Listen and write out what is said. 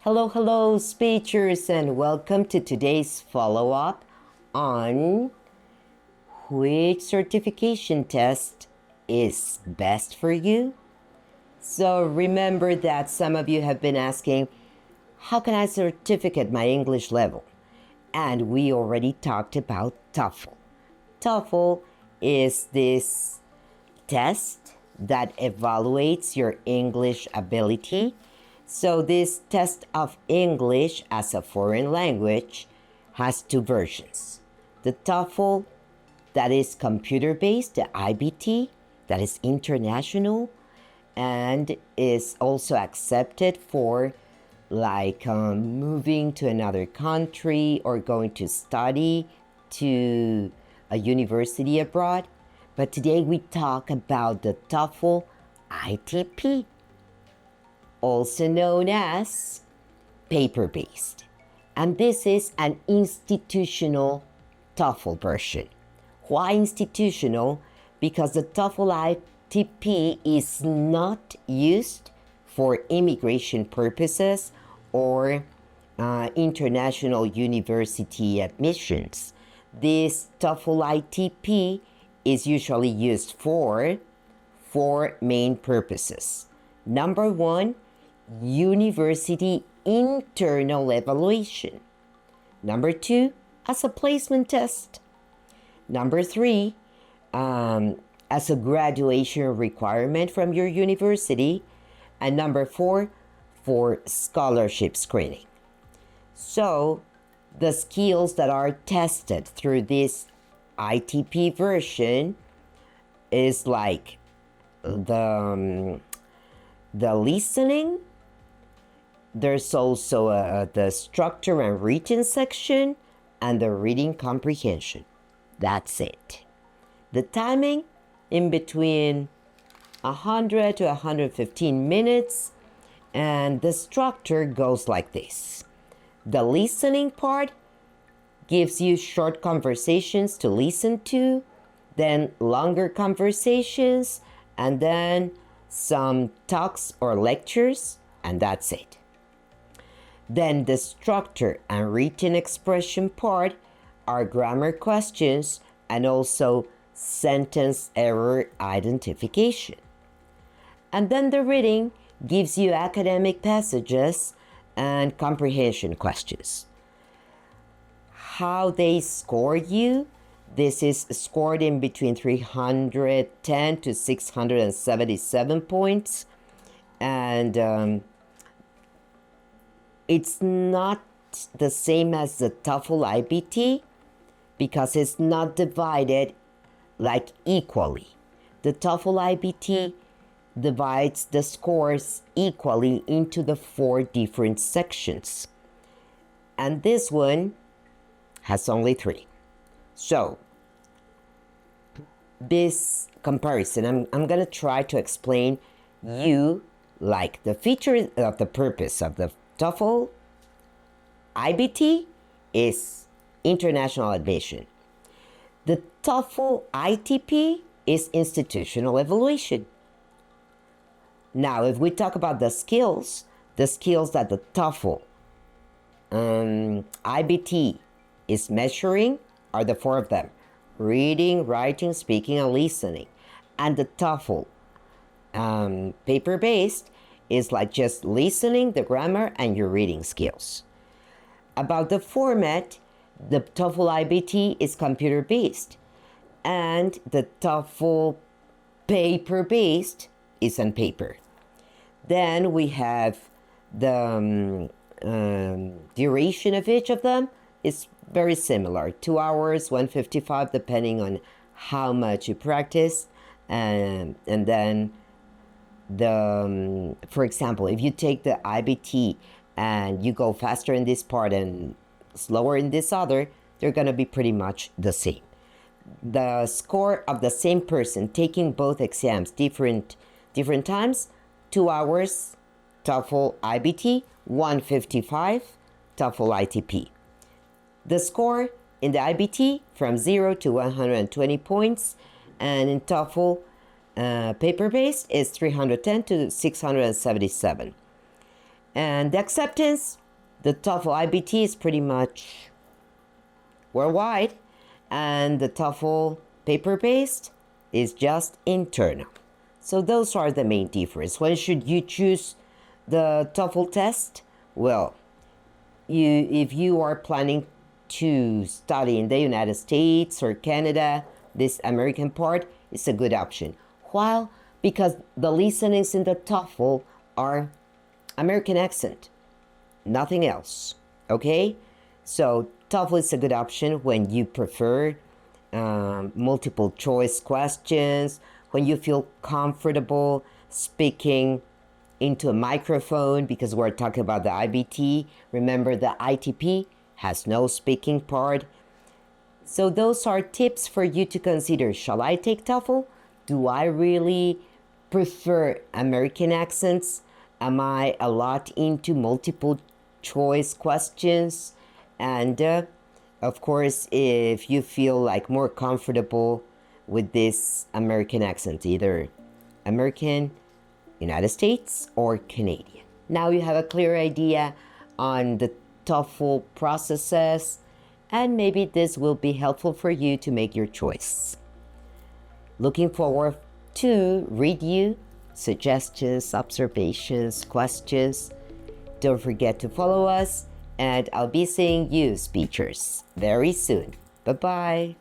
Hello, speechers, and welcome to today's follow-up on which certification test is best for you. So remember that some of you have been asking, how can I certificate my English level? And we already talked about TOEFL. TOEFL is this test that evaluates your English ability. So this test of English as a foreign language has two versions. The TOEFL, that is computer-based, the IBT, that is international, and is also accepted for moving to another country or going to study to a university abroad. But today we talk about the TOEFL ITP, also known as paper-based. And this is an institutional TOEFL version. Why institutional? Because the TOEFL ITP is not used for immigration purposes or international university admissions. This TOEFL ITP is usually used for four main purposes. Number one, university internal evaluation. Number two, as a placement test. Number three, as a graduation requirement from your university. And number four, for scholarship screening. So the skills that are tested through this ITP version is like the listening. There's also the structure and written section and the reading comprehension. That's it. The timing in between 100 to 115 minutes, and the structure goes like this. The listening part gives you short conversations to listen to, then longer conversations, and then some talks or lectures, and that's it. Then the structure and written expression part are grammar questions and also sentence error identification. And then the reading gives you academic passages and comprehension questions. How they score you? This is scored in between 310 to 677 points. And it's not the same as the TOEFL IBT because it's not divided equally. The TOEFL IBT divides the scores equally into the four different sections. And this one has only three. So this comparison, I'm going to try to explain you the feature of the purpose of the TOEFL IBT is international admission. The TOEFL ITP is institutional evaluation. Now, if we talk about the skills that the TOEFL IBT is measuring are the four of them: reading, writing, speaking, and listening. And the TOEFL paper-based is just listening, the grammar, and your reading skills. About the format, the TOEFL IBT is computer-based, and the TOEFL paper-based is on paper. Then we have the duration of each of them is very similar, 2 hours, 155, depending on how much you practice. And then for example, if you take the IBT and you go faster in this part and slower in this other, they're going to be pretty much the same. The score of the same person taking both exams different times: 2 hours TOEFL IBT, 155 TOEFL ITP. The score in the IBT from 0 to 120 points, and in TOEFL paper-based is 310 to 677. And the acceptance, the TOEFL IBT is pretty much worldwide, and the TOEFL paper-based is just internal. So those are the main differences. When should you choose the TOEFL test? Well, if you are planning to study in the United States or Canada, this American part is a good option. While because the listenings in the TOEFL are American accent, nothing else. Okay, so TOEFL is a good option when you prefer multiple choice questions, when you feel comfortable speaking into a microphone, because we're talking about the IBT. Remember, the ITP has no speaking part. So those are tips for you to consider. Shall I take TOEFL? Do I really prefer American accents? Am I a lot into multiple choice questions? And of course, if you feel like more comfortable with this American accent, either American, United States, or Canadian. Now you have a clear idea on the TOEFL processes, and maybe this will be helpful for you to make your choice. Looking forward to read you suggestions, observations, questions. Don't forget to follow us, and I'll be seeing you, speechers, very soon. Bye-bye.